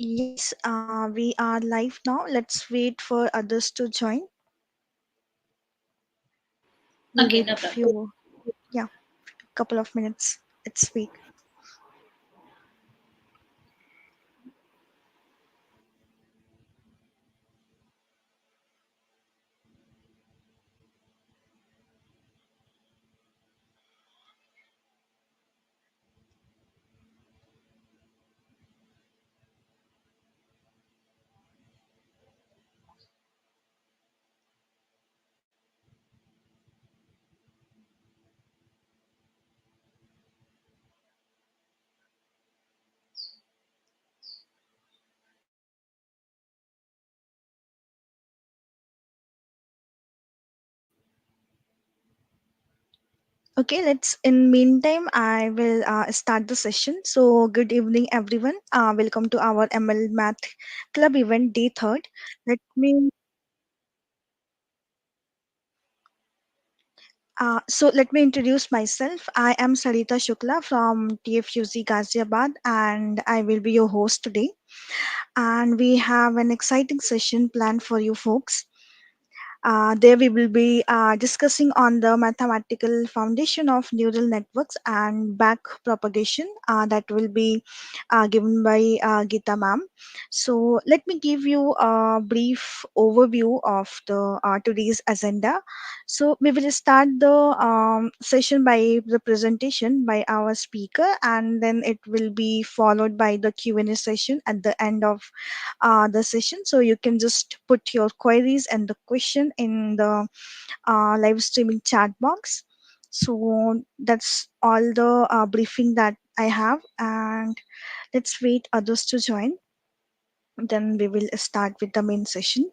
Yes, we are live now. Let's wait for others to join. We'll Okay, wait no problem. few, yeah, couple of minutes. Let's wait. Okay, let's. In meantime, I will start the session. So, good evening, everyone. Welcome to our ML Math Club event, day third. Let me let me introduce myself. I am Sarita Shukla from TFUG Ghaziabad, and I will be your host today. And we have an exciting session planned for you folks. There we will be discussing on the mathematical foundation of neural networks and back propagation that will be given by Geeta ma'am. So let me give you a brief overview of the today's agenda. So we will start the session by the presentation by our speaker, and then it will be followed by the Q&A session at the end of the session. So you can just put your queries and the question in the live streaming chat box. So that's all the briefing that I have, and let's wait others to join. Then we will start with the main session.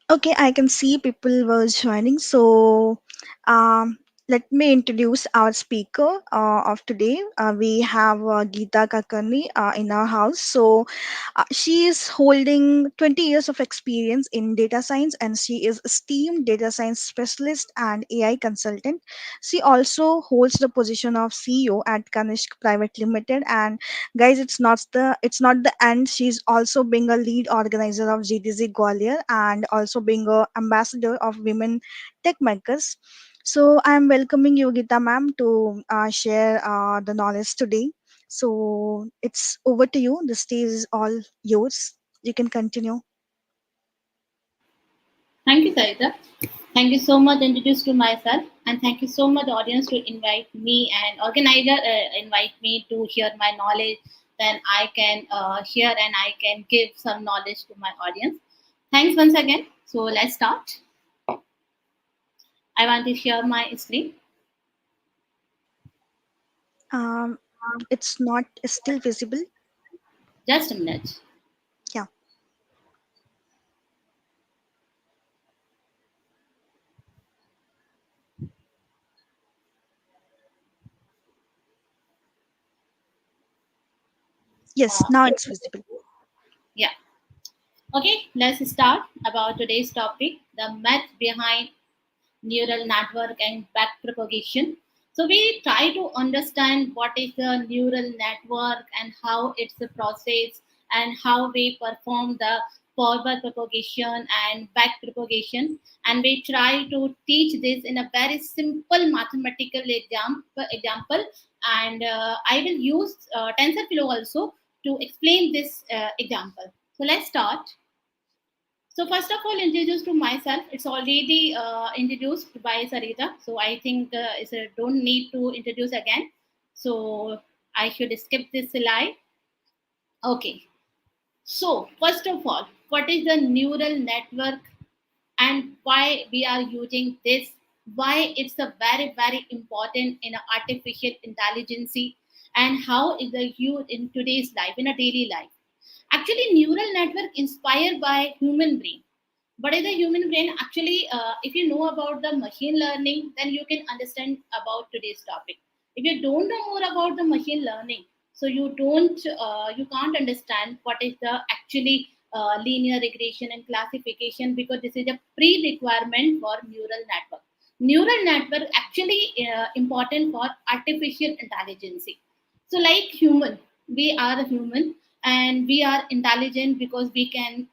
Okay, I can see people were joining. So, um, let me introduce our speaker of today. We have Geeta Kakrani in our house. So, she is holding 20 years of experience in data science, and she is esteemed data science specialist and AI consultant. She also holds the position of CEO at Kanishk Private Limited. And guys, it's not the end. She's also being a lead organizer of GTZ Gwalior and also being a ambassador of women tech makers. So I'm welcoming you, Gita ma'am, to share the knowledge today. So it's over to you. The stage is all yours. You can continue. Thank you, Sarita. Thank you so much introduced to myself, and thank you so much audience to invite me and organizer invite me to hear my knowledge. Then I can share and I can give some knowledge to my audience. Thanks once again. So let's start. I want to share my screen. Um, it's not still visible. Just a minute. Yeah. Yes, now it's visible. Yeah. Okay. Let's start about today's topic: the math behind neural network and backpropagation. So we try to understand what is the neural network and how it's a process and how we perform the forward propagation and backpropagation. And we try to teach this in a very simple mathematical example. And I will use TensorFlow also to explain this example. So let's start. So first of all, introduce to myself. It's already introduced by Sarita, so I think don't need to introduce again. So I should skip this slide. Okay. So first of all, what is the neural network and why we are using this? Why it's a very important in artificial intelligence and how is the used in today's life in a daily life? Actually, neural network inspired by human brain. What is the human brain? Actually, if you know about the machine learning, then you can understand about today's topic. If you don't know more about the machine learning, so you can't understand what is the actually linear regression and classification, because this is a pre-requirement for neural network. Neural network actually important for artificial intelligence. So like human, we are a human, and we are intelligent because we can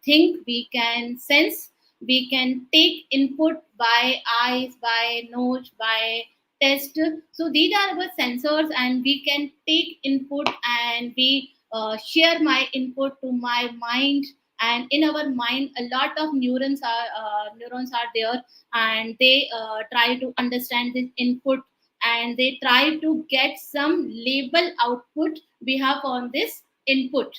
think, we can sense, we can take input by eyes, by nose, by taste. So these are our sensors, and we can take input, and we share my input to my mind. And in our mind, a lot of neurons are there, and they try to understand this input, and they try to get some label output we have on this input.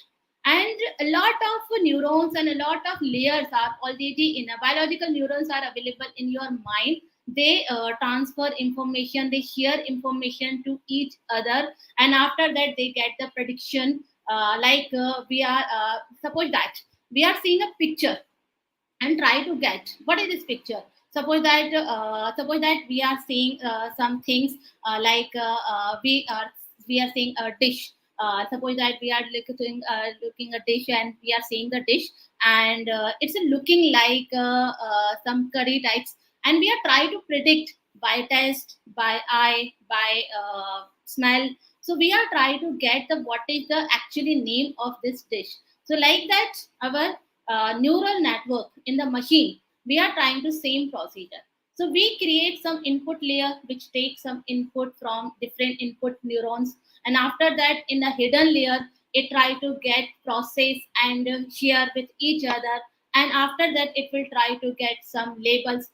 And a lot of neurons and a lot of layers are already in a biological neurons are available in your mind. They transfer information, they share information to each other, and after that they get the prediction. We are suppose that we are seeing a picture and try to get what is this picture. Suppose that we are seeing some things, we are seeing a dish. Suppose that we are looking a dish, and we are seeing the dish, and it's looking like some curry types, and we are trying to predict by taste, by eye, by smell. So we are trying to get the what is the actually name of this dish. So like that, our neural network in the machine, we are trying to same procedure. So we create some input layer which takes some input from different input neurons, and after that in the hidden layer, it try to get process and share with each other, and after that it will try to get some labels.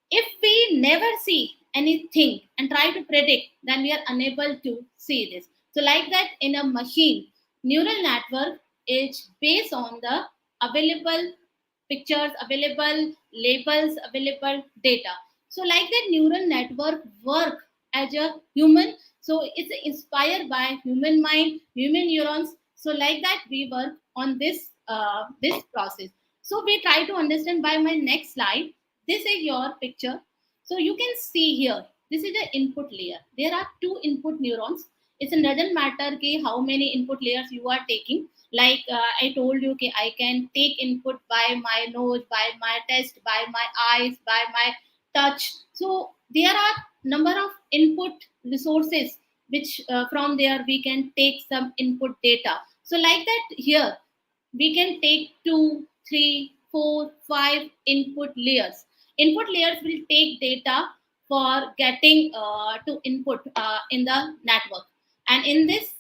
If we never see anything and try to predict, then we are unable to see this. So, like that, in a machine, neural network is based on the available pictures, available labels, available data. So, like that, neural network work as a human. So, it's inspired by human mind, human neurons. So, like that, we work on this process. So, we try to understand by my next slide. This is your picture. So you can see here, this is the input layer. There are two input neurons. It doesn't matter how many input layers you are taking. Like I told you, I can take input by my nose, by my taste, by my eyes, by my touch. So there are number of input resources which from there we can take some input data. So like that here, we can take 2, 3, 4, 5 input layers. Input layers will take data for getting to input in the network. And in this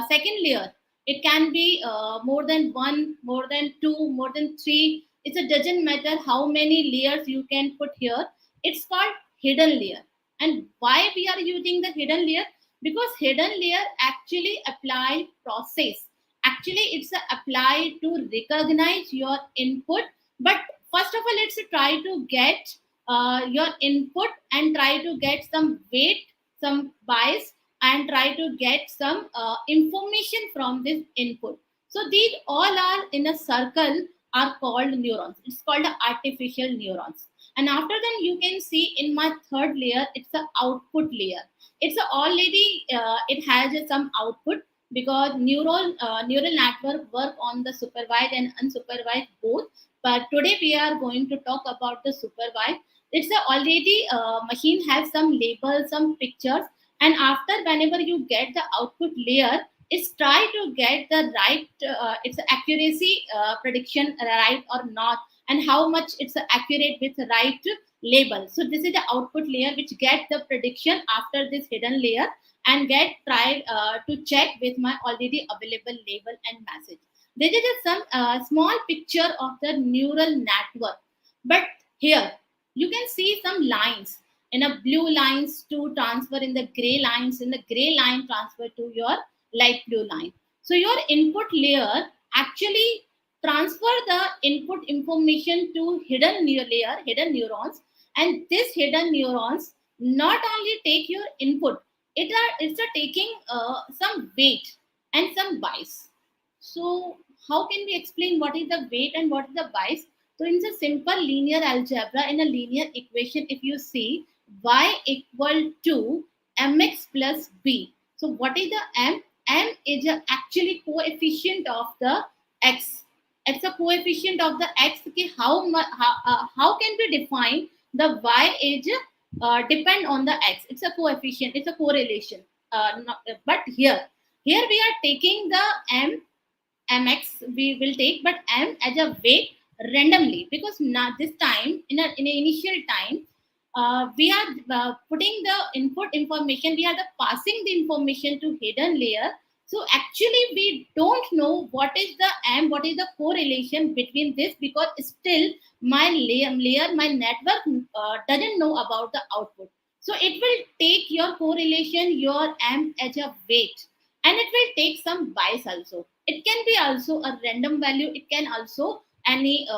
second layer, it can be more than one, more than two, more than three. It doesn't matter how many layers you can put here. It's called hidden layer. And why we are using the hidden layer? Because hidden layer actually apply process. Actually, it's applied to recognize your input. But first of all, let's try to get your input and try to get some weight, some bias, and try to get some information from this input. So these all are in a circle are called neurons. It's called the artificial neurons. And after that, you can see in my third layer, it's the output layer. It's already it has some output, because neural network work on the supervised and unsupervised both. But today we are going to talk about the supervised. It's already machine has some labels, some pictures, and after whenever you get the output layer, it's try to get the right its accuracy prediction right or not, and how much it's accurate with the right label. So this is the output layer which get the prediction after this hidden layer, and get tried to check with my already available label and message. This is just some small picture of the neural network. But here you can see some lines in a blue lines to transfer in the gray lines, in the gray line transfer to your light blue line. So your input layer actually transfer the input information to hidden layer, hidden neurons, and this hidden neurons not only take your input, it's a taking some weight and some bias. So how can we explain what is the weight and what is the bias? So in a simple linear algebra, in a linear equation, if you see y equal to mx plus b. So what is the m? M is actually coefficient of the x. It's a coefficient of the x. Okay, how can we define the y is depend on the x? It's a coefficient. It's a correlation. But here we are taking the mx we will take, but m as a weight randomly, because not this time in a initial time we are putting the input information, we are the passing the information to hidden layer. So actually we don't know what is the m, what is the correlation between this, because still my layer my network doesn't know about the output. So it will take your correlation, your m as a weight, and it will take some bias also. It can be also a random value, it can also any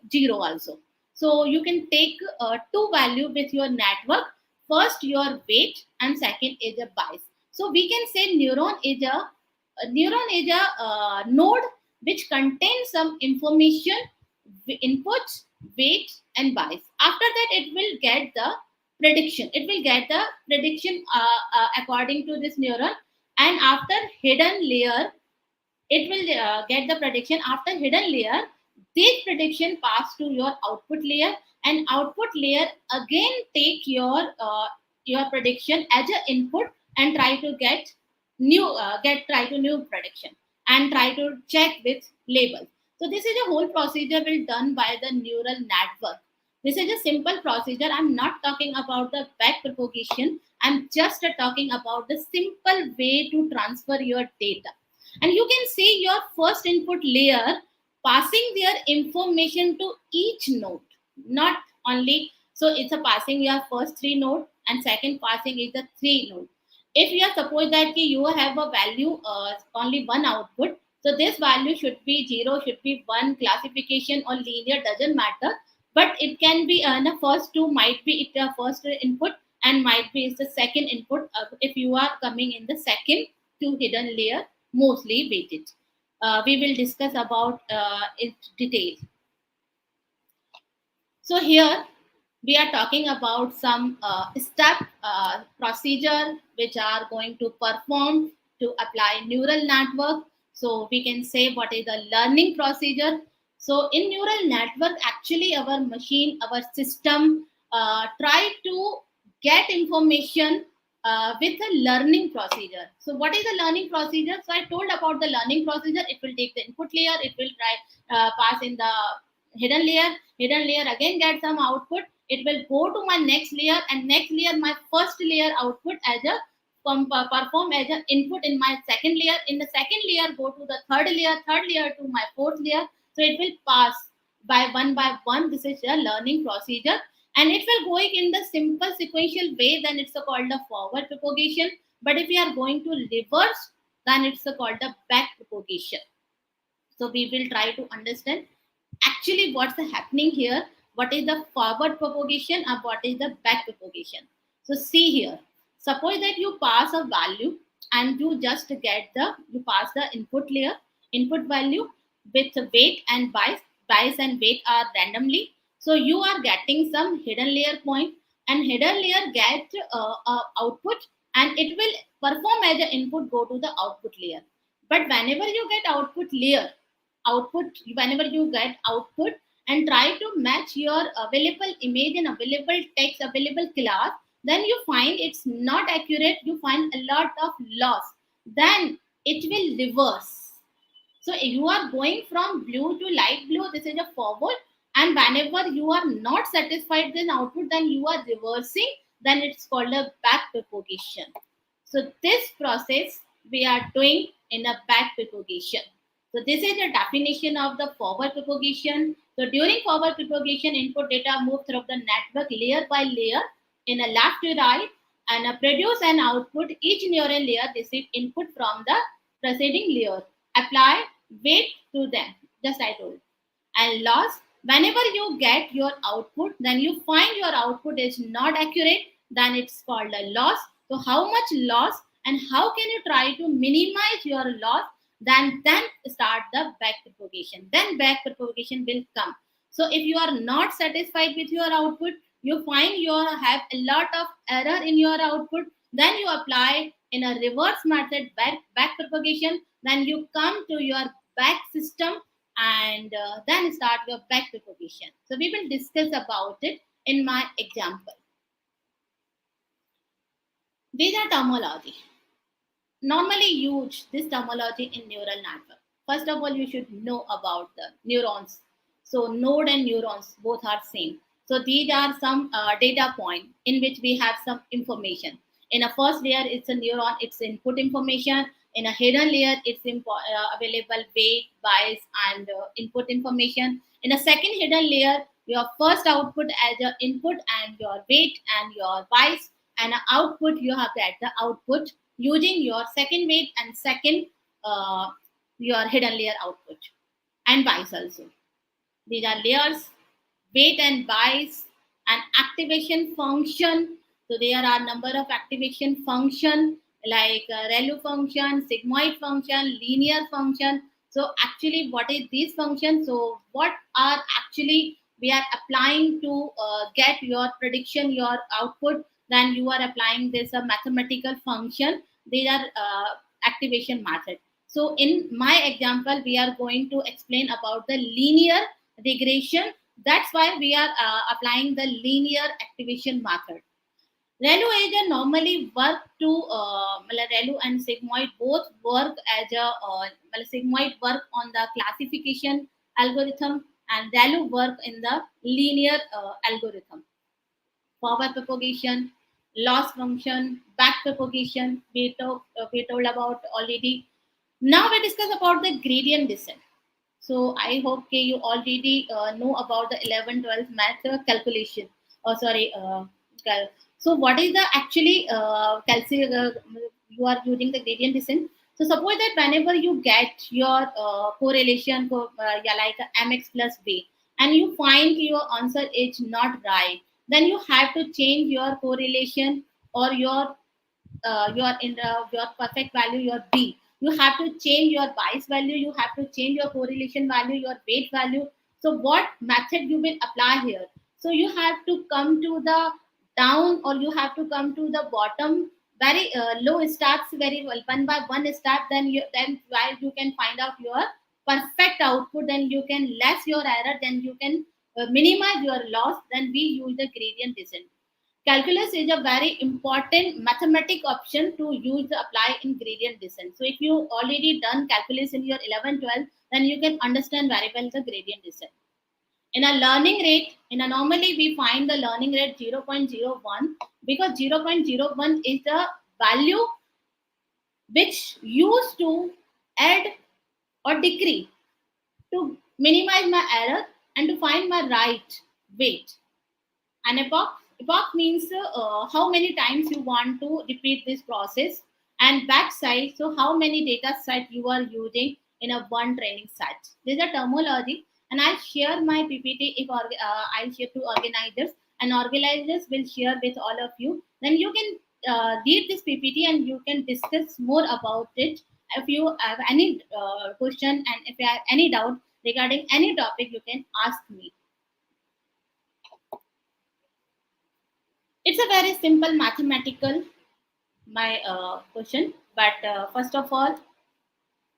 zero also. So you can take two value with your network, first your weight and second is a bias. So we can say neuron is a node which contains some information, inputs, weight and bias. After that it will get the prediction, it will get the prediction according to this neuron. And after hidden layer, it will get the prediction. After hidden layer, this prediction pass to your output layer, and output layer again take your prediction as an input and try to get new try to new prediction and try to check with labels. So this is a whole procedure will done by the neural network. This is a simple procedure. I'm not talking about the back propagation, I'm just talking about the simple way to transfer your data. And you can see your first input layer passing their information to each node, not only. So it's a passing your first three node, and second passing is the three node. If you are suppose that you have a value only one output, so this value should be 0, should be 1, classification or linear doesn't matter. But it can be the first two might be it first input, and might be is the second input if you are coming in the second to hidden layer, mostly weighted. We will discuss about it detail. So here we are talking about some step procedure which are going to perform to apply neural network. So we can say what is the learning procedure. So in neural network, actually our machine, our system try to get information with a learning procedure. So what is the learning procedure? So I told about the learning procedure. It will take the input layer, it will try pass in the hidden layer again get some output, it will go to my next layer, and next layer my first layer output as a perform as an input in my second layer, in the second layer go to the third layer to my fourth layer. So it will pass by one. This is a learning procedure, and it will going in the simple sequential way, then it's called the forward propagation. But if we are going to reverse, then it's called the back propagation. So we will try to understand actually what's the happening here, what is the forward propagation and what is the back propagation. So see here, suppose that you pass a value and you just get the you pass the input layer, input value with the weight and bias and weight are randomly. So you are getting some hidden layer point, and hidden layer get output, and it will perform as an input go to the output layer. But whenever you get output layer, output whenever you get output and try to match your available image and available text, available class, then you find it's not accurate, you find a lot of loss, then it will reverse. So if you are going from blue to light blue, this is a forward, and whenever you are not satisfied with output, then you are reversing, then it's called a back propagation. So this process we are doing in a back propagation. So this is the definition of the forward propagation. So during forward propagation, input data move through the network layer by layer in a left to right, and produce an output. Each neural layer receive input from the preceding layer. Apply weight to them. Just I told. And loss, whenever you get your output, then you find your output is not accurate, then it's called a loss. So how much loss and how can you try to minimize your loss, then start the back propagation, then back propagation will come. So if you are not satisfied with your output, you find you have a lot of error in your output, then you apply in a reverse method, back propagation. Then you come to your back system, and then start your back propagation. So we will discuss about it in my example. These are terminology normally use this terminology in neural network. First of all, you should know about the neurons. So node and neurons both are same. So these are some data point in which we have some information. In a first layer, it's a neuron, it's input information. In a hidden layer, it's available weight, bias, and input information. In a second hidden layer, your first output as your input and your weight and your bias, and a output you have to add the output using your second weight and second uh, your hidden layer output and bias also. These are layers, weight and bias, and activation function. So there are number of activation function like ReLU function, sigmoid function, linear function. So actually, what is these functions? So what are actually we are applying to get your prediction, your output? Then you are applying this a mathematical function. These are activation method. So in my example, we are going to explain about the linear regression. That's why we are applying the linear activation method. ReLU agent normally work to ReLU and sigmoid both work as a sigmoid work on the classification algorithm, and ReLU work in the linear algorithm. Forward propagation, loss function, back propagation. We told about already. Now we discuss about the gradient descent. So I hope you already know about the 11, 12 math calculation. Oh, sorry. So what is the actually you are using the gradient descent. So suppose that whenever you get your correlation for yeah, like mx plus b, and you find your answer is not right, then you have to change your correlation or your in your perfect value, your b. You have to change your bias value, you have to change your correlation value, your weight value. So what method you will apply here? So you have to come to the down, or you have to come to the bottom, very low steps, very well, one by one step. Then while you can find out your perfect output, then you can less your error, then you can minimize your loss. Then we use the gradient descent. Calculus is a very important mathematic option to use the apply in gradient descent. So if you already done calculus in your 11, 12, then you can understand very well the gradient descent. In a learning rate, in a normally we find the learning rate 0.01, because 0.01 is the value which used to add or decrease to minimize my error and to find my right weight. An epoch means how many times you want to repeat this process, and batch size, so how many data set you are using in a one training set. These are terminology, and I'll share my PPT if I'll share to organizers, and organizers will share with all of you. Then you can read this PPT and you can discuss more about it. If you have any question and if you have any doubt regarding any topic, you can ask me. It's a very simple mathematical my question, but first of all,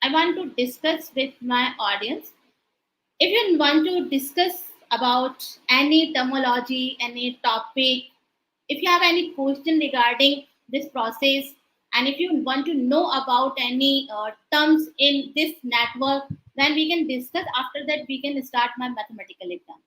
I want to discuss with my audience. If you want to discuss about any terminology, any topic, if you have any question regarding this process, and if you want to know about any terms in this network, then we can discuss. After that, we can start my mathematical example.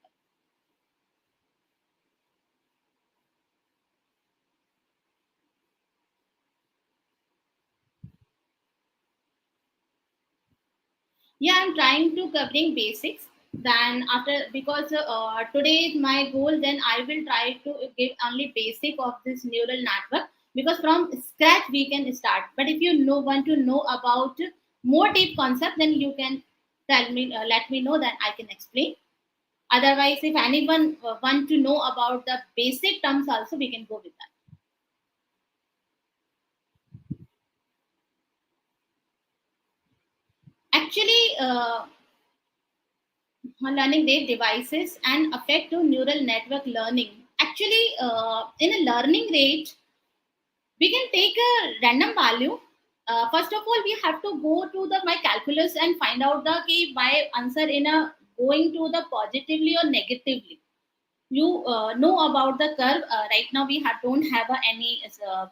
Yeah, I'm trying to covering basics. Then after, because today is my goal, then I will try to give only basic of this neural network, because from scratch we can start. But if you know want to know about more deep concept, then you can tell me, let me know, that I can explain. Otherwise, if anyone want to know about the basic terms also, we can go with that. Actually, learning rate devices and affect to neural network learning. Actually, in a learning rate, we can take a random value. First of all, we have to go to the my calculus and find out the key by answer in a going to the positively or negatively. You know about the curve. Right now we don't have any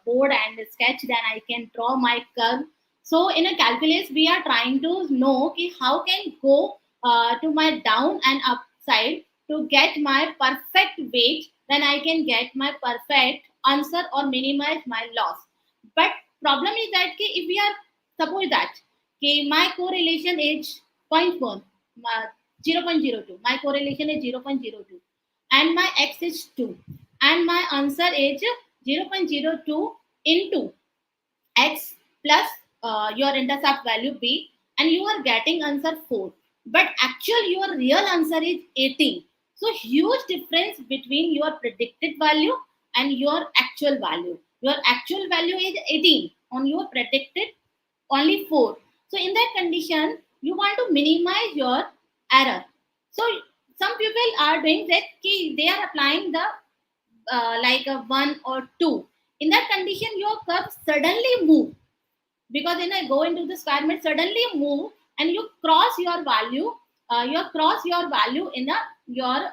board and sketch, then I can draw my curve. So in a calculus we are trying to know ki how can go to my down and up side to get my perfect weight, then I can get my perfect answer or minimize my loss. But problem is that ki if we are suppose that ki my correlation is zero point 0.1, 0.02, my correlation is 0.02 and my x is 2 and my answer is 0.02 into x plus your intercept value b, and you are getting answer 4, but actual your real answer is 18. So huge difference between your predicted value and your actual value. Your actual value is 18, on your predicted only 4. So in that condition you want to minimize your error. So some people are doing that ki they are applying the like a 1 or 2. In that condition your curve suddenly move, because when I go into the experiment suddenly move and you cross your value, in a your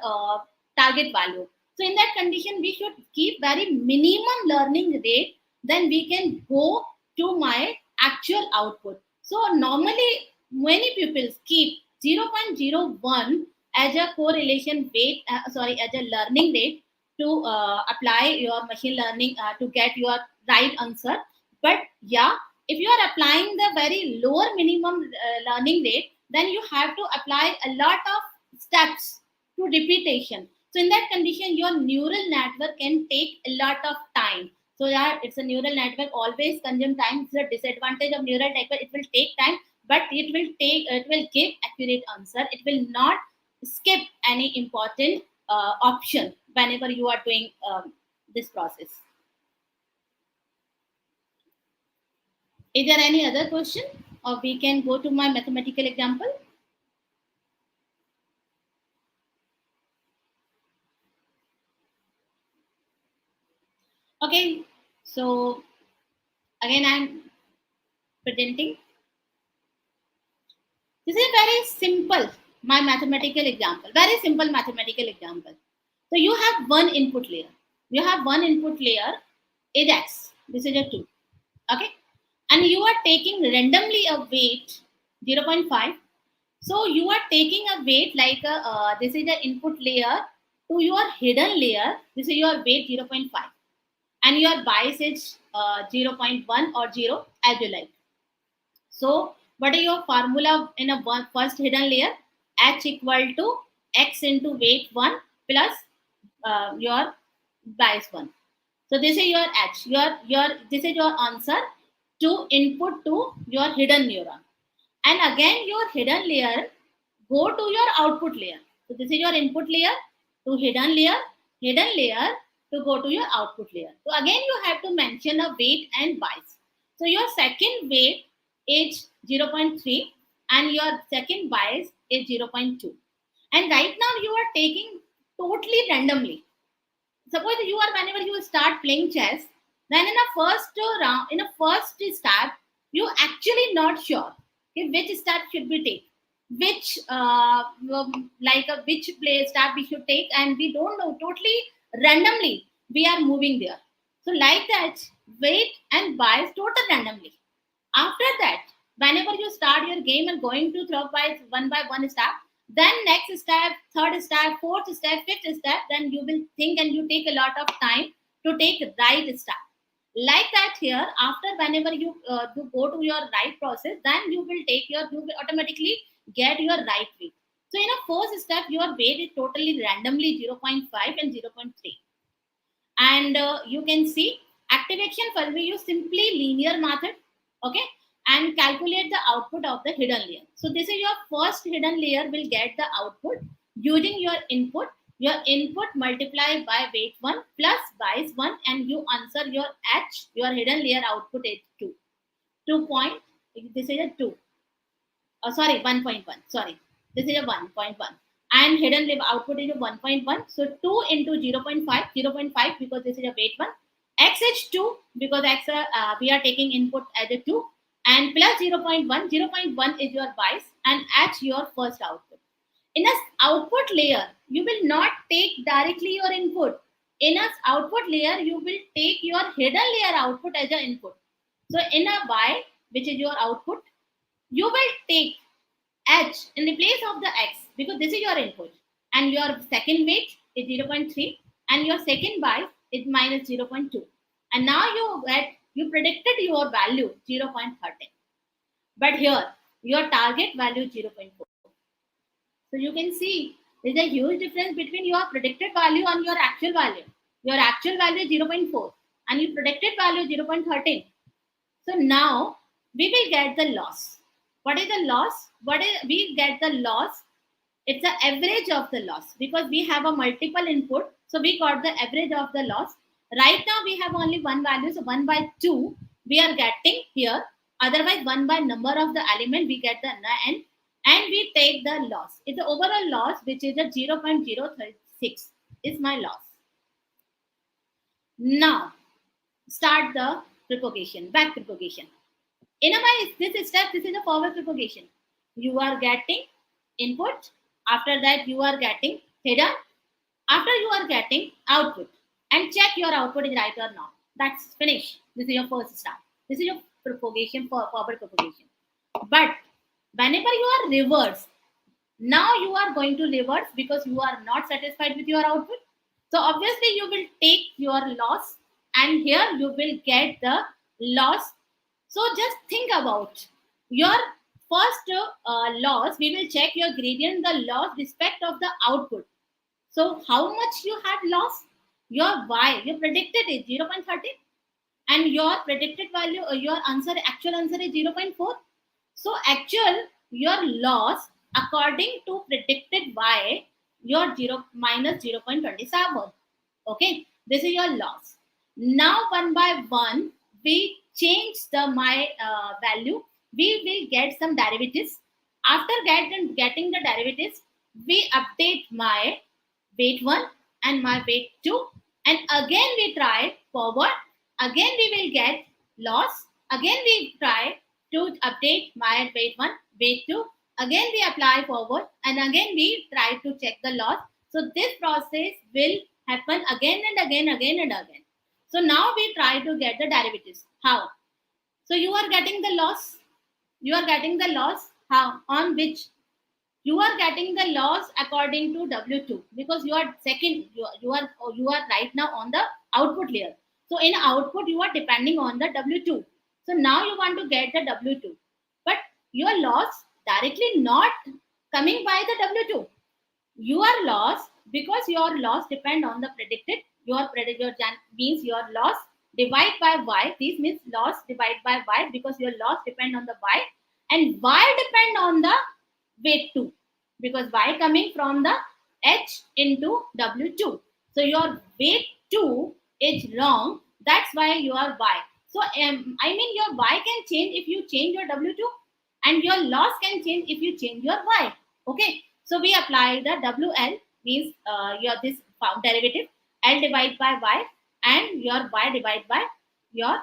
target value. So in that condition we should keep very minimum learning rate, then we can go to my actual output. So normally many people keep 0.01 as a correlation rate, as a learning rate to apply your machine learning to get your right answer. But yeah, if you are applying the very lower minimum learning rate, then you have to apply a lot of steps to repetition. So in that condition your neural network can take a lot of time. So yeah, it's a neural network always consume time. It's a disadvantage of neural network, it will take time, but it will give accurate answer. It will not skip any important option whenever you are doing this process. Is there any other question? Or we can go to my mathematical example. Okay, so again I'm presenting. This is a very simple, my mathematical example. Very simple mathematical example. So you have one input layer. You have one input layer, is x. This is a 2. Okay. And you are taking randomly a weight 0.5. So you are taking a weight like this is the input layer to your hidden layer. This is your weight 0.5. And your bias is zero point 0.1 or 0 as you like. So what is your formula in a first hidden layer? H equal to x into weight 1 plus your bias 1. So this is your H. Your This is your answer to input to your hidden neuron. And again your hidden layer go to your output layer. So this is your input layer to hidden layer to go to your output layer. So again you have to mention a weight and bias. So your second weight is zero point 0.3 and your second bias is zero point 0.2. And right now you are taking totally randomly. Suppose you are, whenever you start playing chess, then in a first round, in a first step, you actually not sure okay, which step should we take, which which play step we should take, and we don't know, totally randomly we are moving there. So like that, weight and bias total randomly. After that, whenever you start your game and going to throw by one step, then next step, third step, fourth step, fifth step, then you will think and you take a lot of time to take right step. Like that here, after whenever you go to your right process, then you will automatically get your right weight. So in a first step, your weight is totally randomly zero point 0.5 and zero point 0.3. And you can see activation will be use simply linear method. Okay, and calculate the output of the hidden layer. So this is your first hidden layer will get the output using your input multiplied by weight 1 plus bias 1, and you answer your h, your hidden layer output is 2 point, this is a 2, sorry 1.1, sorry, this is a 1.1. and hidden output is a 1.1. So 2 into 0.5, 0.5 because this is a weight one. X is 2 because X we are taking input as a 2, and plus 0.1, 0.1 is your bias, and H your first output. In a output layer, you will not take directly your input. In a output layer, you will take your hidden layer output as an input. So in a Y, which is your output, you will take H in the place of the X because this is your input, and your second weight is 0.3, and your second bias is minus 0.2, and now you predicted your value 0.13, but here your target value is 0.4. So you can see there's a huge difference between your predicted value and your actual value. Your actual value is 0.4 and your predicted value is 0.13. So now we will get the loss. What is the loss? What is we get the loss? It's the average of the loss because we have a multiple input. So we got the average of the loss. Right now we have only one value, so 1 by 2 we are getting here. Otherwise, 1 by number of the element we get the n, and we take the loss. It's the overall loss which is a 0.036 is my loss. Now start the propagation, back propagation. In a my this step, this is a forward propagation. You are getting input, after that you are getting hidden, after you are getting output, and check your output is right or not. That's finished. This is your first step. This is your propagation for forward propagation. But whenever you are reverse, now you are going to reverse because you are not satisfied with your output. So obviously you will take your loss, and here you will get the loss. So just think about your first loss. We will check your gradient, the loss respect of the output. So how much you had lost? Your Y, you predicted is 0.13, and your predicted value, your answer, actual answer is 0.4. So actual your loss according to predicted Y, your 0 minus 0.27. Okay, this is your loss. Now one by one we change the my value. We will get some derivatives. After getting the derivatives, we update my weight 1 and my weight 2, and again we try forward. Again we will get loss. Again we try to update my weight 1, weight 2. Again we apply forward, and again we try to check the loss. So this process will happen again and again, again and again. So now we try to get the derivatives. How? So you are getting the loss. You are getting the loss. How? On which? You are getting the loss according to W2 because you are second. You are right now on the output layer. So in output you are depending on the W2. So now you want to get the W2, but your loss directly not coming by the W2. You are lost because your loss depend on the predicted. Means your loss divide by Y. This means loss divide by Y because your loss depend on the Y, and Y depend on the weight 2 because Y coming from the H into W2. So your weight 2 is wrong. That's why your Y. So I mean your Y can change if you change your W2, and your loss can change if you change your Y. Okay. So we apply the WL, means your this found derivative, L divided by Y, and your Y divided by your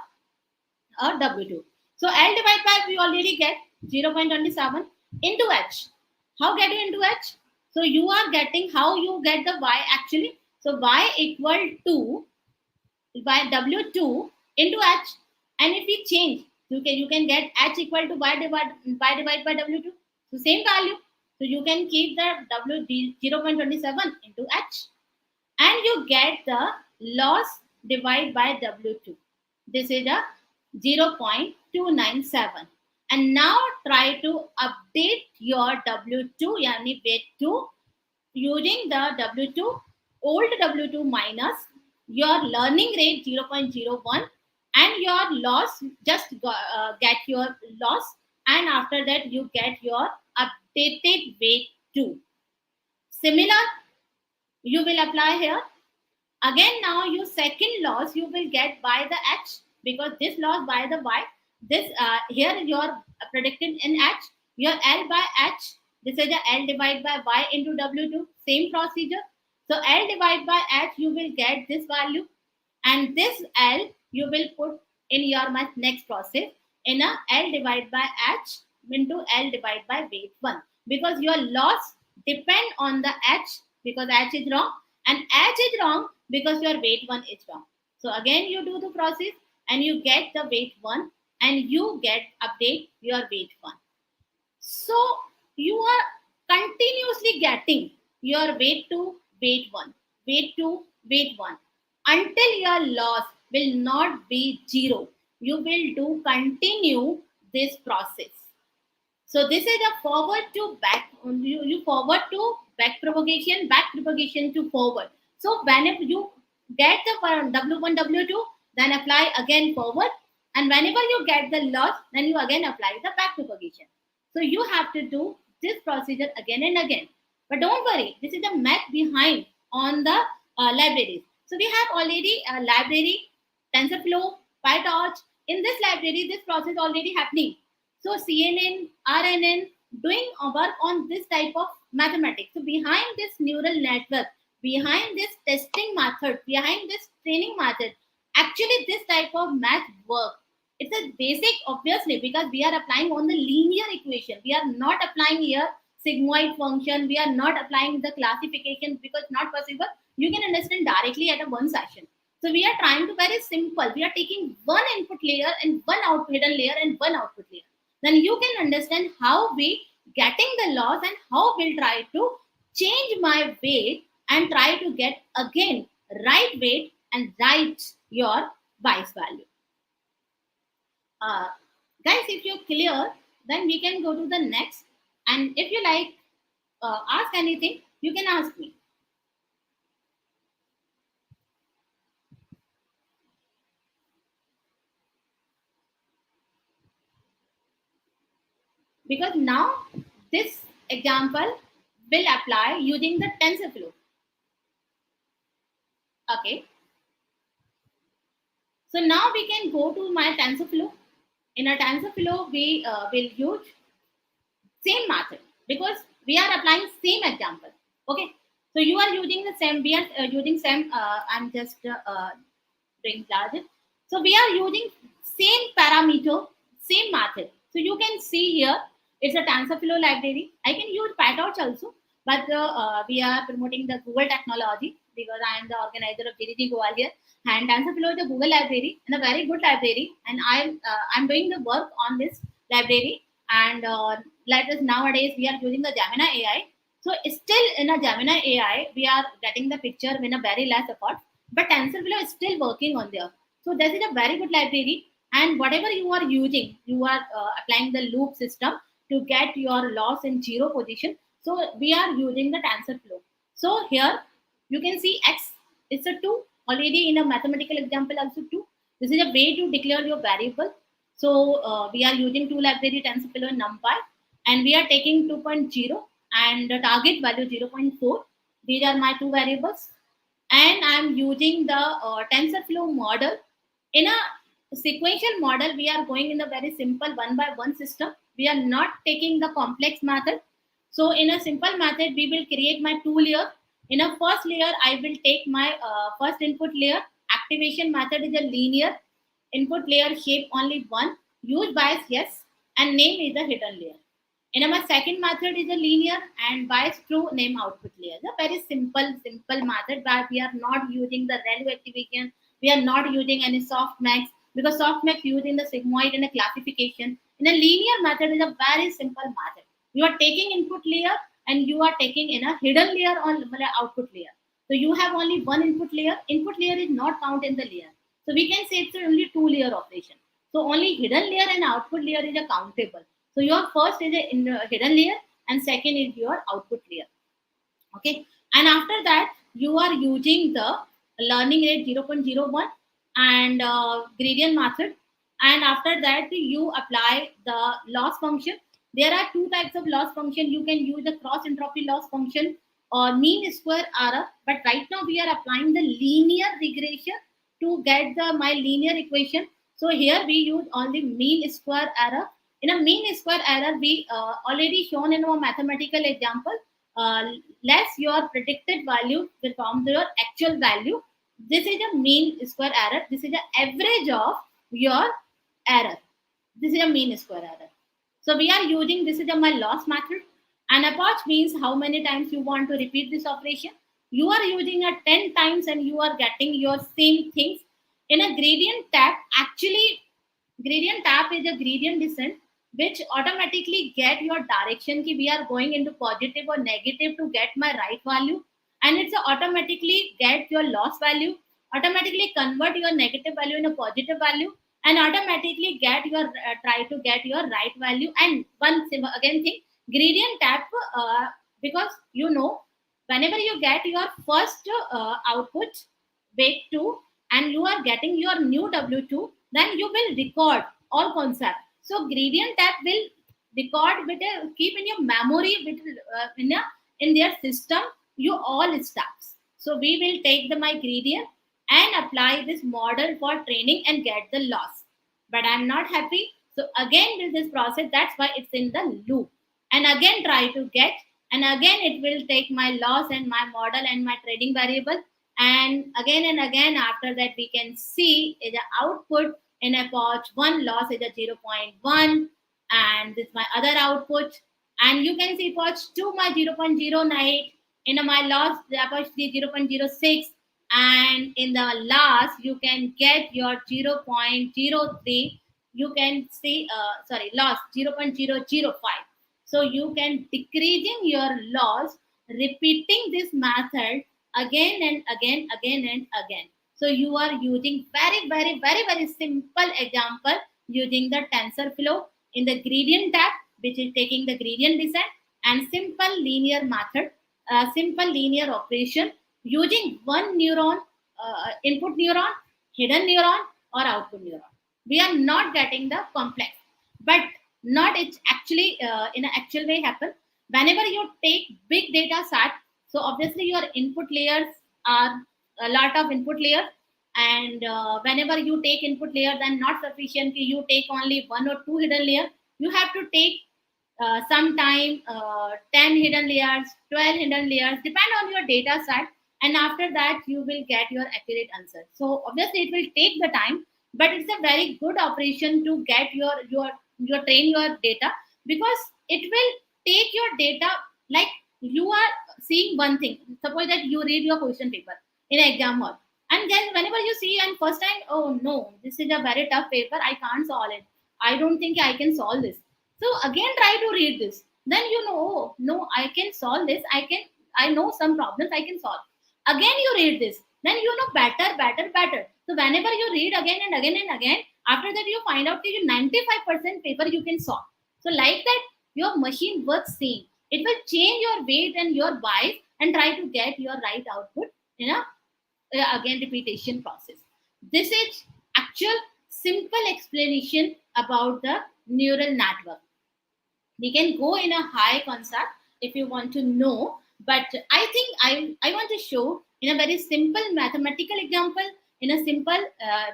W2. So L divided by we already get 0.27 into H. How get you into H? So you are getting how you get the Y actually. So Y equal to by W2 into H, and if we change, you can get H equal to Y divided by W2. So same value. So you can keep the W 0.27 into H, and you get the loss divided by W2. This is a 0.297. And now try to update your W2, yani weight 2, using the W2, old W2 minus your learning rate 0.01, and your loss, just get your loss, and after that you get your updated weight 2. Similar, you will apply here. Again, now your second loss you will get by the H because this loss by the Y. This here your predicted in H, your L by H, This is the L divided by Y into W2. Same procedure. So L divided by H, you will get this value, and this L you will put in your next process in a L divided by H into L divided by weight 1, because your loss depend on the H, because H is wrong, and H is wrong because your weight 1 is wrong. So again you do the process and you get the weight 1, and you get update your weight 1. So you are continuously getting your weight to weight 1, weight to weight 1, until your loss will not be zero. You will do continue this process. So this is a forward to back. You forward to back propagation to forward. So whenever you get the W1, W2, then apply again forward, and whenever you get the loss, then you again apply the back propagation. So you have to do this procedure again and again. But don't worry, this is the math behind on the libraries. So we have already a library, TensorFlow, PyTorch. In this library, this process already happening. So CNN, RNN doing work on this type of mathematics. So behind this neural network, behind this testing method, behind this training method, actually this type of math work. It's a basic, obviously, because we are applying on the linear equation. We are not applying here sigmoid function. We are not applying the classification because not possible. You can understand directly at a one session. So we are trying to very simple. We are taking one input layer and one out hidden layer and one output layer. Then you can understand how we getting the loss and how we'll try to change my weight and try to get again right weight and right your bias value. uh, Guys, if you're clear, then we can go to the next, and if you like ask anything, you can ask me, because now this example will apply using the TensorFlow. Okay, so now we can go to my TensorFlow. In a TensorFlow, we will use same method because we are applying same example. Okay, so you are using the same. We are using same. I'm just doing larger. So we are using same parameter, same method. So you can see here, it's a TensorFlow library. I can use PyTorch also, but we are promoting the Google technology because I am the organizer of GDG Gwalior, and TensorFlow is a Google library and a very good library. And I'm doing the work on this library. And let us nowadays we are using the Gemini AI. So still in a Gemini AI, we are getting the picture in a very less effort, but TensorFlow is still working on there. So this is a very good library, and whatever you are using, you are applying the loop system to get your loss in zero position. So we are using the TensorFlow. So here you can see X is a 2 already in a mathematical example also 2. This is a way to declare your variable. So we are using two library, TensorFlow and NumPy, and we are taking 2.0 and the target value 0.4. These are my two variables, and I'm using the TensorFlow model. In a sequential model, we are going in a very simple one by one system. We are not taking the complex method. So in a simple method, we will create my two layer. In a first layer, I will take my first input layer. Activation method is a linear input layer shape only one. Use bias yes, and name is a hidden layer. And my second method is a linear and bias through name output layer. A very simple method where we are not using the ReLU activation. We are not using any softmax because softmax using the sigmoid and a classification. In a linear method is a very simple method. You are taking input layer and you are taking in a hidden layer on the output layer. So you have only one input layer. Input layer is not count in the layer. So we can say it's only two layer operation. So only hidden layer and output layer is a countable. So your first is a hidden layer and second is your output layer. Okay. And after that, you are using the learning rate 0.01 and gradient method. And after that, you apply the loss function. There are two types of loss function. You can use the cross entropy loss function or mean square error. But right now we are applying the linear regression to get the my linear equation. So here we use only mean square error In a mean square error, we already shown in our mathematical example, uh, less your predicted value will from your actual value. This is a mean square error. This is the average of your error. This is a mean square error. So we are using, this is a my loss method. And approach means how many times you want to repeat this operation. You are using a 10 times and you are getting your same things. In a gradient tab, actually gradient tab is a gradient descent which automatically get your direction ki we are going into positive or negative to get my right value, and it's automatically get your loss value, automatically convert your negative value in a positive value, and automatically get your try to get your right value. And again thing, gradient tab, because you know, whenever you get your first output bake 2 and you are getting your new w2, then you will record all concept. So gradient tab will record with a, keep in your memory with in their system you all steps. So we will take the my gradient and apply this model for training and get the loss. But I'm not happy. So again with this process, that's why it's in the loop. And again try to get, and again it will take my loss and my model and my trading variable, and again after that we can see is the output in a pouch one loss is a zero point 0.1, and this my other output, and you can see pouch 2 my 0.09, in a my loss the pouch 3 0.06, and in the last you can get your 0.03, you can see sorry loss 0.005. So you can decreasing your loss repeating this method again and again and again. So you are using very simple example using the TensorFlow in the gradient tab, which is taking the gradient descent, and simple linear method, simple linear operation using one neuron, input neuron, hidden neuron, or output neuron. We are not getting the complex, but not it's actually in an actual way happen whenever you take big data set. So obviously your input layers are a lot of input layers, and whenever you take input layer then not sufficient, you take only one or two hidden layer, you have to take sometime 10 hidden layers, 12 hidden layers, depend on your data set, and after that you will get your accurate answer. So obviously it will take the time, but it's a very good operation to get your train your data, because it will take your data, like you are seeing one thing. Suppose that you read your question paper in an exam hall, and then whenever you see and first time, oh no, this is a very tough paper, I can't solve it, I don't think I can solve this. So again try to read this, then you know, oh no, I can solve this, I know some problems I can solve. Again you read this, then you know better. So whenever you read again and again and again, after that you find out that you 95% paper you can solve. So like that your machine works same, it will change your weight and your bias and try to get your right output in a again repetition process. This is actual simple explanation about the neural network. We can go in a high concept if you want to know, but I think I want to show in a very simple mathematical example in a simple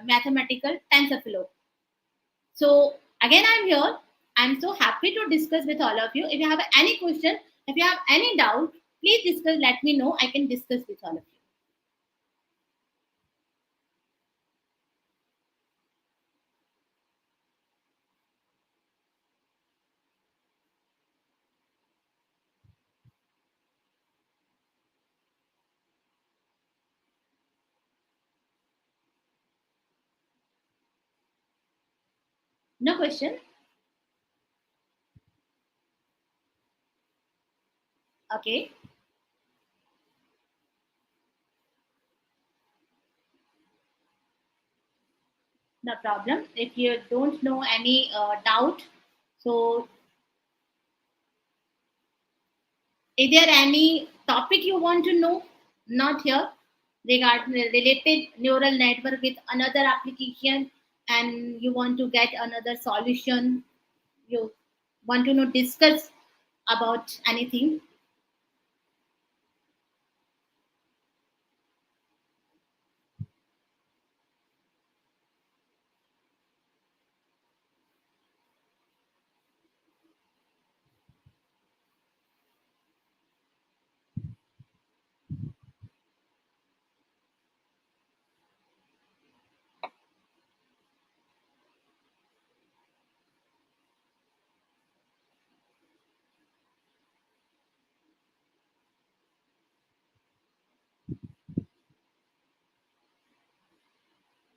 mathematical TensorFlow. So again I'm here, I'm so happy to discuss with all of you. If you have any question, if you have any doubt, please discuss, let me know, I can discuss with all of you. No question. Okay, no problem. If you don't know any doubt, so is there any topic you want to know? Not here regarding related neural network with another application, and you want to get another solution. You want to know discuss about anything?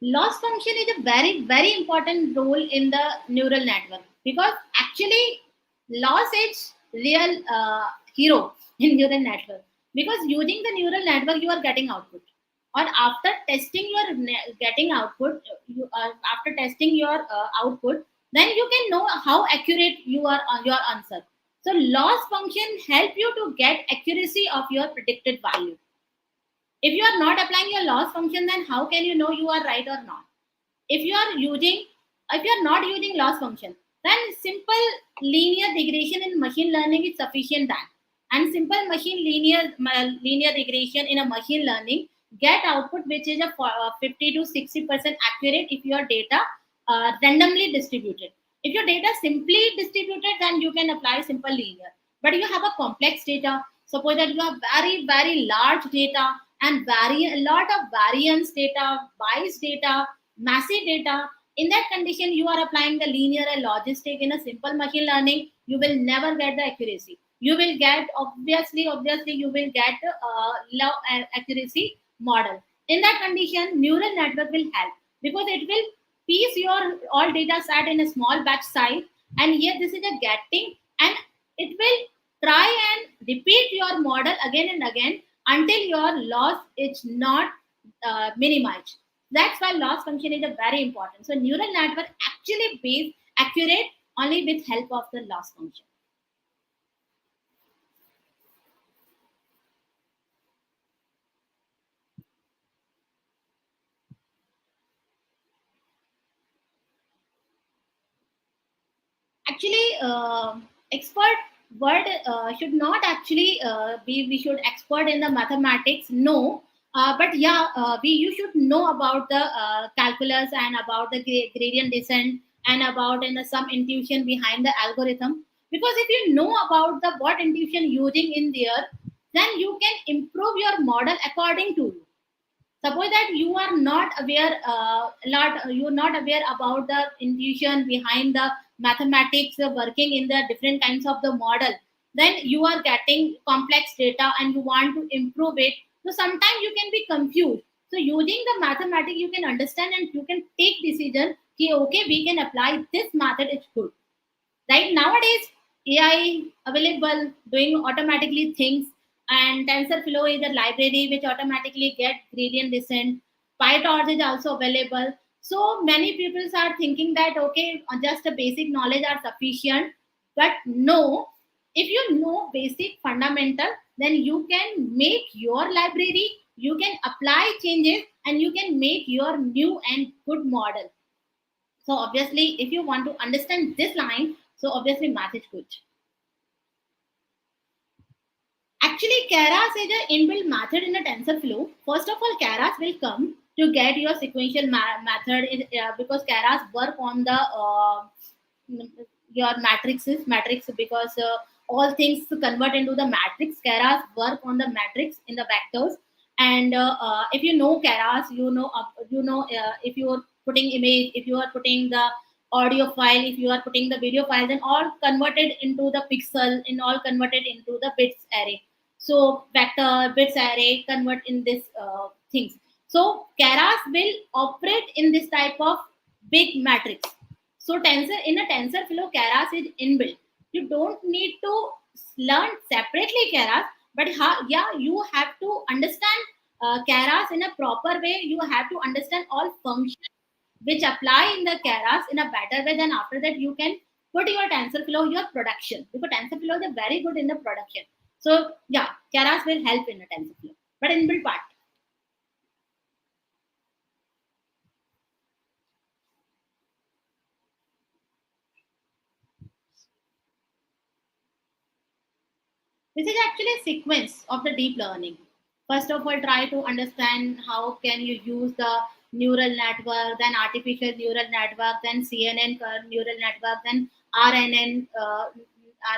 Loss function is a very, very important role in the neural network, because actually loss is real hero in neural network, because using the neural network you are getting output, or after testing your getting output, after testing your output, then you can know how accurate you are on your answer. So loss function help you to get accuracy of your predicted value. If you are not applying your loss function, then how can you know you are right or not? If you are using, if you are not using loss function, then simple linear regression in machine learning is sufficient time. And simple machine linear regression in a machine learning get output which is a 50 to 60% accurate if your data randomly distributed. If your data simply distributed, then you can apply simple linear. But you have a complex data. Suppose that you have very, very large data and a lot of variance data, bias data, massive data. In that condition, you are applying the linear and logistic in a simple machine learning. You will never get the accuracy. You will get, obviously, you will get low accuracy model. In that condition, neural network will help, because it will piece your all data set in a small batch size, and here this is a getting, and it will try and repeat your model again and again until your loss is not minimized. That's why loss function is a very important. So neural network actually be accurate only with help of the loss function. Actually, expert word should not actually be, we should expert in the mathematics, no. But yeah, we you should know about the calculus and about the gradient descent, and about in the some intuition behind the algorithm. Because if you know about the what intuition using in there, then you can improve your model according to you. Suppose that you are not aware you're not aware about the intuition behind the mathematics working in the different kinds of the model, then you are getting complex data and you want to improve it. So sometimes you can be confused. So using the mathematics you can understand and you can take decision, okay, we can apply this method, it's good. Right nowadays, AI available doing automatically things, and TensorFlow is a library which automatically get gradient descent. PyTorch is also available. So many people are thinking that okay, just a basic knowledge are sufficient, but no. If you know basic fundamental, then you can make your library, you can apply changes, and you can make your new and good model. So obviously, if you want to understand this line, so obviously math is good. Actually, Keras is an inbuilt method in a TensorFlow. First of all, Keras will come to get your sequential method because Keras work on the your matrix, because all things convert into the matrix. Keras work on the matrix in the vectors, and if you know Keras, if you are putting image, if you are putting the audio file, if you are putting the video file, then all converted into the pixel, and all converted into the bits array. So vector bits array convert in this things. So Keras will operate in this type of big matrix. So tensor in a TensorFlow, Keras is inbuilt. You don't need to learn separately Keras, but yeah, you have to understand Keras in a proper way. You have to understand all functions which apply in the Keras in a better way. Then after that, you can put your TensorFlow your production, because TensorFlow is very good in the production. So yeah, Keras will help in the TensorFlow, but inbuilt part. This is actually a sequence of the deep learning. First of all, try to understand how can you use the neural network, then artificial neural network, then CNN neural network, then RNN.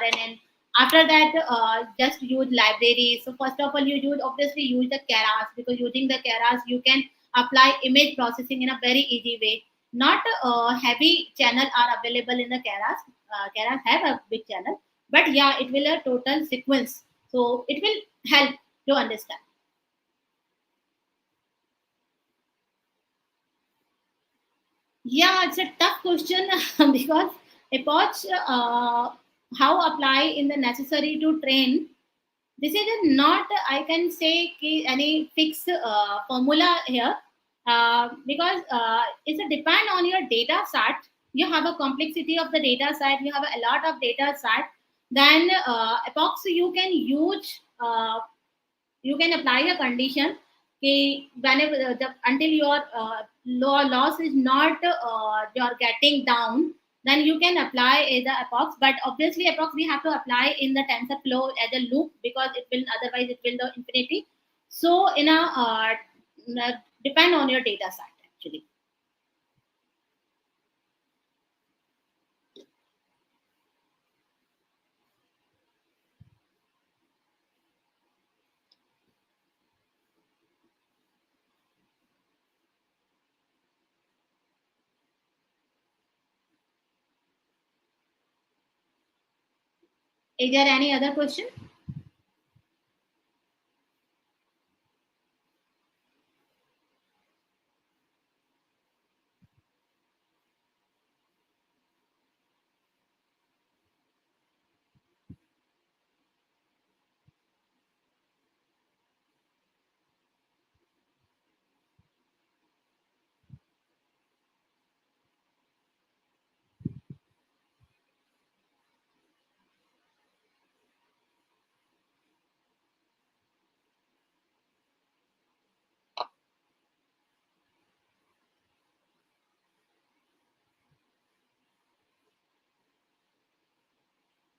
RNN. After that, just use libraries. So first of all, you use obviously use the Keras, because using the Keras you can apply image processing in a very easy way. Not heavy channel are available in the Keras. Keras have a big channel, but yeah, it will a total sequence, so it will help to understand. Yeah, it's a tough question because approach how apply in the necessary to train. This is not, I can say, any fixed formula here, because it's a depend on your data set. You have a complexity of the data set. You have a lot of data set. Then epoxy you can use. You can apply a condition whenever until your loss is not you're getting down, then you can apply the epox. But obviously epox we have to apply in the tensor flow as a loop, because it will otherwise it will the infinity. So in a depend on your data set actually. Is there any other question?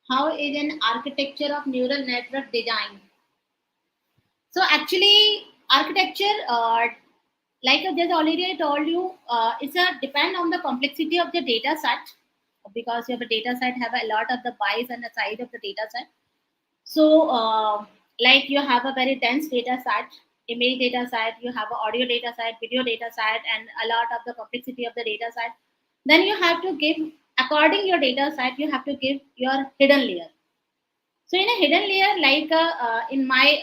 How is an architecture of neural network design? So actually architecture, like I just already I told you, it's a depend on the complexity of the data set, because your data set have a lot of the bias and the size of the data set. So like you have a very dense data set, image data set, you have a audio data set, video data set, and a lot of the complexity of the data set. Then you have to give, according your data set, you have to give your hidden layer. So in a hidden layer, like in my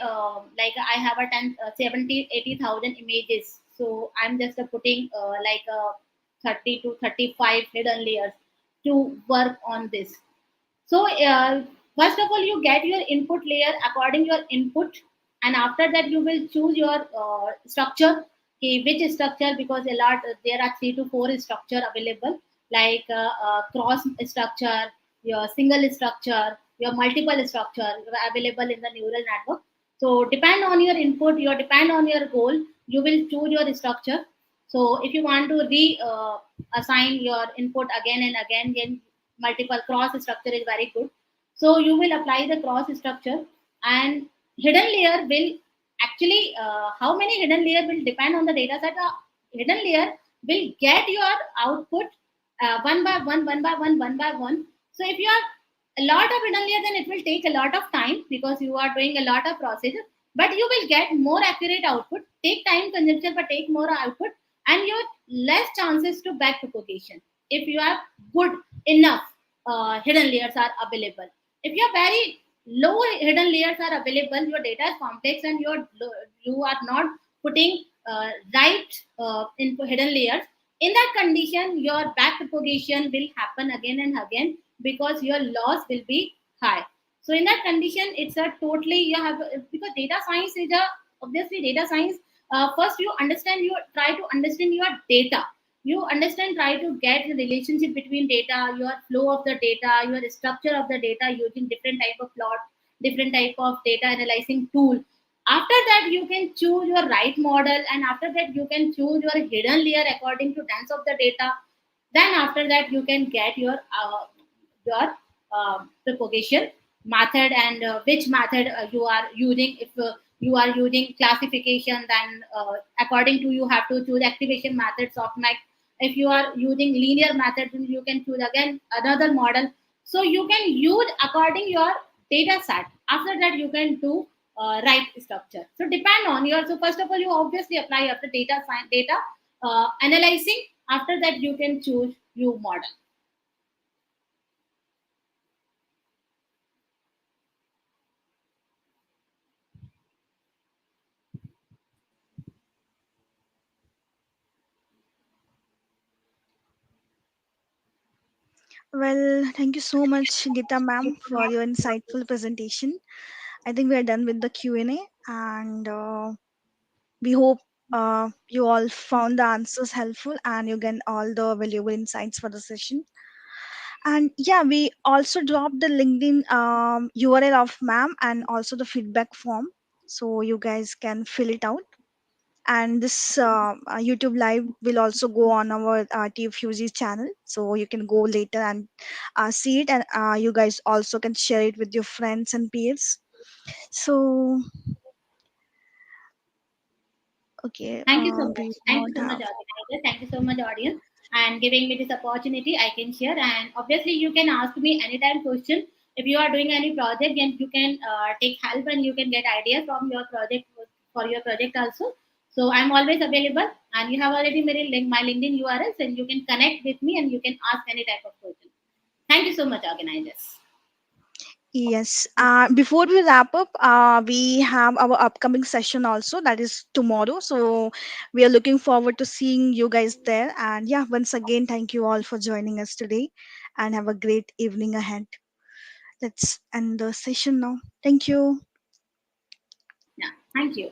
like I have a 10, 70, 80,000 images. So I'm just putting like 30 to 35 hidden layers to work on this. So first of all, you get your input layer according your input, and after that you will choose your structure. Okay, which structure? Because a lot there are 3 to 4 structure available, like cross structure, your single structure, your multiple structure available in the neural network. So depend on your input, your depend on your goal, you will choose your structure. So if you want to re assign your input again and again, then multiple cross structure is very good. So you will apply the cross structure, and hidden layer will actually how many hidden layer will depend on the data set. Hidden layer will get your output one by one, one by one, one by one. So if you have a lot of hidden layer, then it will take a lot of time because you are doing a lot of processes, but you will get more accurate output. Take time consumption, but take more output, and you less chances to back propagation if you have good enough hidden layers are available. If your very low hidden layers are available, your data is complex, and you are not putting right into hidden layers. In that condition, your back propagation will happen again and again, because your loss will be high. So in that condition, it's a totally you have, because data science is a, obviously data science. First, you understand, you try to understand your data. You understand, try to get the relationship between data, your flow of the data, your structure of the data, using different type of plot, different type of data analyzing tool. After that you can choose your right model, and after that you can choose your hidden layer according to density of the data. Then after that you can get your propagation method, and which method you are using. If you are using classification, then according to you have to choose activation method, softmax. If you are using linear method, then you can choose again another model. So you can use according your data set. After that you can do right structure. So depend on your, so first of all you obviously apply after data science, data analyzing. After that you can choose your model. Well, thank you so much, Gita ma'am, for your insightful presentation. I think we are done with the Q&A, and we hope you all found the answers helpful and you get all the valuable insights for the session. And yeah, we also dropped the LinkedIn URL of ma'am and also the feedback form, so you guys can fill it out. And this YouTube live will also go on our TFUG channel, so you can go later and see it, and you guys also can share it with your friends and peers. So okay, Thank you so much. we Thank not you so much, have. organizer. Thank you so much, audience, and giving me this opportunity. I can share, and obviously, you can ask me anytime question. If you are doing any project, then you can take help and you can get ideas from your project for your project also. So I'm always available, and you have already made link my LinkedIn URLs, and you can connect with me and you can ask any type of question. Thank you so much, organizers. Yes. Before we wrap up, we have our upcoming session also, that is tomorrow. So we are looking forward to seeing you guys there. And yeah, once again, thank you all for joining us today and have a great evening ahead. Let's end the session now. Thank you. Yeah, thank you.